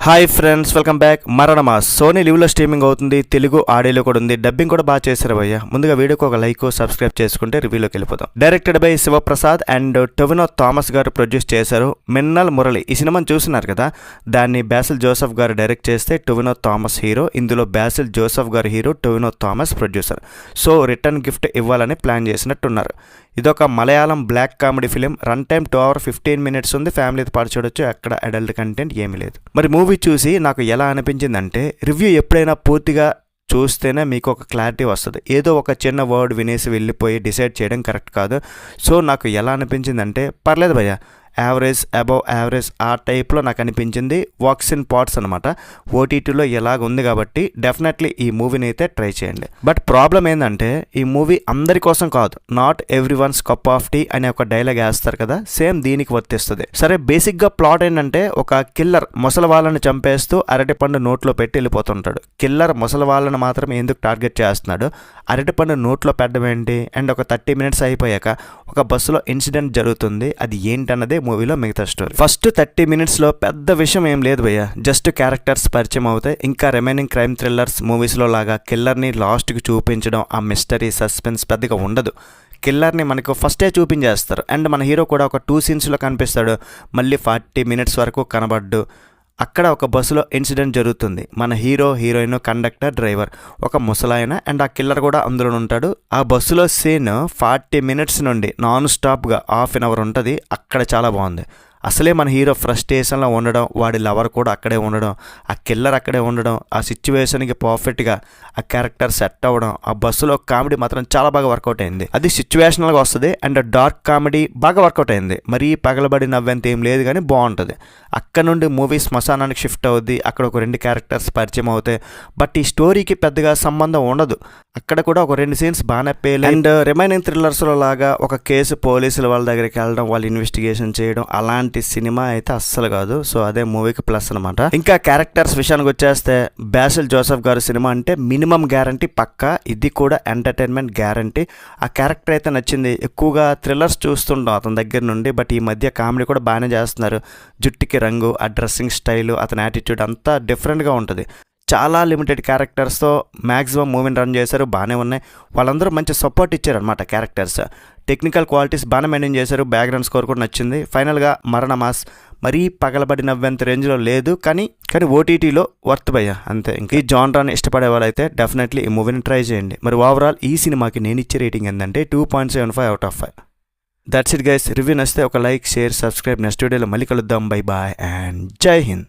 Hi friends, welcome back. Maranamass Sony లివ్లో streaming అవుతుంది. తెలుగు ఆడియోలో కూడా ఉంది. డబ్బింగ్ కూడా బాగా చేశారు భయ్య. ముందుగా వీడియోకి ఒక లైక్, సబ్స్క్రైబ్ చేసుకుంటే రివ్యూలోకి వెళ్ళిపోతాం. Directed by Shivaprasad and Tovino Thomas గారు ప్రొడ్యూస్ చేశారు. మిన్నల్ మురళి ఈ సినిమాని చూస్తున్నారు కదా, దాన్ని బాసిల్ జోసెఫ్ గారు డైరెక్ట్ చేస్తే టొవినో థామస్ హీరో. ఇందులో బాసిల్ జోసెఫ్ గారు hero, Tovino Thomas producer. So return gift ఇవ్వాలని ప్లాన్ చేసినట్టున్నారు. ఇదొక Malayalam black comedy film. Run time 2 hours 15 minutes ఉంది. ఫ్యామిలీతో పాటు చూడొచ్చు. ఎక్కడ అడల్ట్ కంటెంట్ ఏమీ లేదు. మరి మూవీ చూసి నాకు ఎలా అనిపించిందంటే, రివ్యూ ఎప్పుడైనా పూర్తిగా చూస్తేనే మీకు ఒక క్లారిటీ వస్తుంది. ఏదో ఒక చిన్న వర్డ్ వినేసి వెళ్ళిపోయి డిసైడ్ చేయడం కరెక్ట్ కాదు. సో నాకు ఎలా అనిపించిందంటే, పర్లేదు భయ్య, యావరేజ్, అబవ్ యావరేజ్ ఆ టైప్లో నాకు అనిపించింది. వర్క్స్ ఇన్ పార్ట్స్ అనమాట. ఓటీటీలో ఎలాగ ఉంది కాబట్టి డెఫినెట్లీ ఈ మూవీని అయితే ట్రై చేయండి. బట్ ప్రాబ్లం ఏంటంటే, ఈ మూవీ అందరి కోసం కాదు. Not everyone's cup of tea అనే ఒక డైలాగ్ వేస్తారు కదా, సేమ్ దీనికి వర్తిస్తుంది. సరే, బేసిక్గా ప్లాట్ ఏంటంటే, ఒక కిల్లర్ ముసలి వాళ్ళని చంపేస్తూ అరటిపండు నోట్లో పెట్టి వెళ్ళిపోతుంటాడు. కిల్లర్ ముసలి వాళ్ళని మాత్రం ఎందుకు టార్గెట్ చేస్తున్నాడు, అరటిపండు నోట్లో పెట్టడం ఏంటి? అండ్ ఒక 30 minutes అయిపోయాక ఒక బస్సులో ఇన్సిడెంట్ జరుగుతుంది. అది ఏంటన్నదే మూవీలో మిగతా స్టోరీ. ఫస్ట్ 30 minutesలో పెద్ద విషయం ఏం లేదు భయ్య. జస్ట్ క్యారెక్టర్స్ పరిచయం అవుతాయి. ఇంకా రిమైనింగ్ క్రైమ్ థ్రిల్లర్స్ మూవీస్లో లాగా కిల్లర్ని లాస్ట్కి చూపించడం, ఆ మిస్టరీ సస్పెన్స్ పెద్దగా ఉండదు. కిల్లర్ని మనకు ఫస్టే చూపించేస్తారు. అండ్ మన హీరో కూడా ఒక 2 scenesలో కనిపిస్తాడు. మళ్ళీ 40 minutes వరకు కనబడ్డు. అక్కడ ఒక బస్సులో ఇన్సిడెంట్ జరుగుతుంది. మన హీరో, హీరోయిన్, కండక్టర్, డ్రైవర్, ఒక ముసలాయన అండ్ ఆ కిల్లర్ కూడా అందులో ఉంటాడు. ఆ బస్సులో సీన్ 40 minutes నుండి నాన్ స్టాప్గా 1/2 hour ఉంటుంది. అక్కడ చాలా బాగుంది. అసలే మన హీరో ఫ్రస్ట్రేషన్లో ఉండడం, వాడి లవర్ కూడా అక్కడే ఉండడం, ఆ కిల్లర్ అక్కడే ఉండడం, ఆ సిచ్యువేషన్కి పర్ఫెక్ట్గా ఆ క్యారెక్టర్ సెట్ అవ్వడం, ఆ బస్సులో కామెడీ మాత్రం చాలా బాగా వర్కౌట్ అయింది. అది సిచ్యువేషనల్గా వస్తుంది అండ్ డార్క్ కామెడీ బాగా వర్కౌట్ అయింది. మరీ పగలబడి నవ్వెంత ఏం లేదు కానీ బాగుంటుంది. అక్కడ నుండి మూవీ శ్మశానానికి షిఫ్ట్ అవుద్ది. అక్కడ ఒక 2 characters పరిచయం అవుతాయి. బట్ ఈ స్టోరీకి పెద్దగా సంబంధం ఉండదు. అక్కడ కూడా ఒక 2 scenes బాగానే పేలి. అండ్ రిమైనింగ్ థ్రిల్లర్స్లో లాగా ఒక కేసు పోలీసుల వాళ్ళ దగ్గరికి వెళ్ళడం, వాళ్ళు ఇన్వెస్టిగేషన్ చేయడం, అలాంటి సినిమా అయితే అస్సలు కాదు. సో అదే మూవీకి ప్లస్ అనమాట. ఇంకా క్యారెక్టర్స్ విషయానికి వచ్చేస్తే, బాసిల్ జోసెఫ్ గారి సినిమా అంటే మినిమం గ్యారంటీ పక్కా. ఇది కూడా ఎంటర్టైన్మెంట్ గ్యారంటీ. ఆ క్యారెక్టర్ అయితే నచ్చింది. ఎక్కువగా థ్రిల్లర్స్ చూస్తుంటాం అతని దగ్గర నుండి. బట్ ఈ మధ్య కామెడీ కూడా బాగానే చేస్తున్నారు. జుట్టుకి రంగు, ఆ డ్రెస్సింగ్ స్టైలు, అతని యాటిట్యూడ్ అంతా డిఫరెంట్గా ఉంటుంది. చాలా లిమిటెడ్ క్యారెక్టర్స్తో మ్యాక్సిమం మూవీని రన్ చేశారు. బాగానే ఉన్నాయి. వాళ్ళందరూ మంచి సపోర్ట్ ఇచ్చారు అనమాట. క్యారెక్టర్స్, టెక్నికల్ క్వాలిటీస్ బాగానే మెయింటైన్ చేశారు. బ్యాక్గ్రౌండ్ స్కోర్ కూడా నచ్చింది. ఫైనల్గా మరణమాస్ మరీ పగలబడి నవ్వేంత రేంజ్లో లేదు, కానీ ఓటీటీలో వర్త్ భయ్య అంతే. ఇంక ఈ జానరాని ఇష్టపడే వాళ్ళైతే డెఫినెట్లీ ఈ మూవీని ట్రై చేయండి. మరి ఓవరాల్ ఈ సినిమాకి నేను ఇచ్చే రేటింగ్ ఏంటంటే 2.75 out of 5. That's it guys. Review నచ్చితే ఒక లైక్, షేర్, సబ్స్క్రైబ్. నెక్స్ట్ వీడియోలో మళ్ళీ కలుద్దాం. బై బాయ్ అండ్ జై హింద్.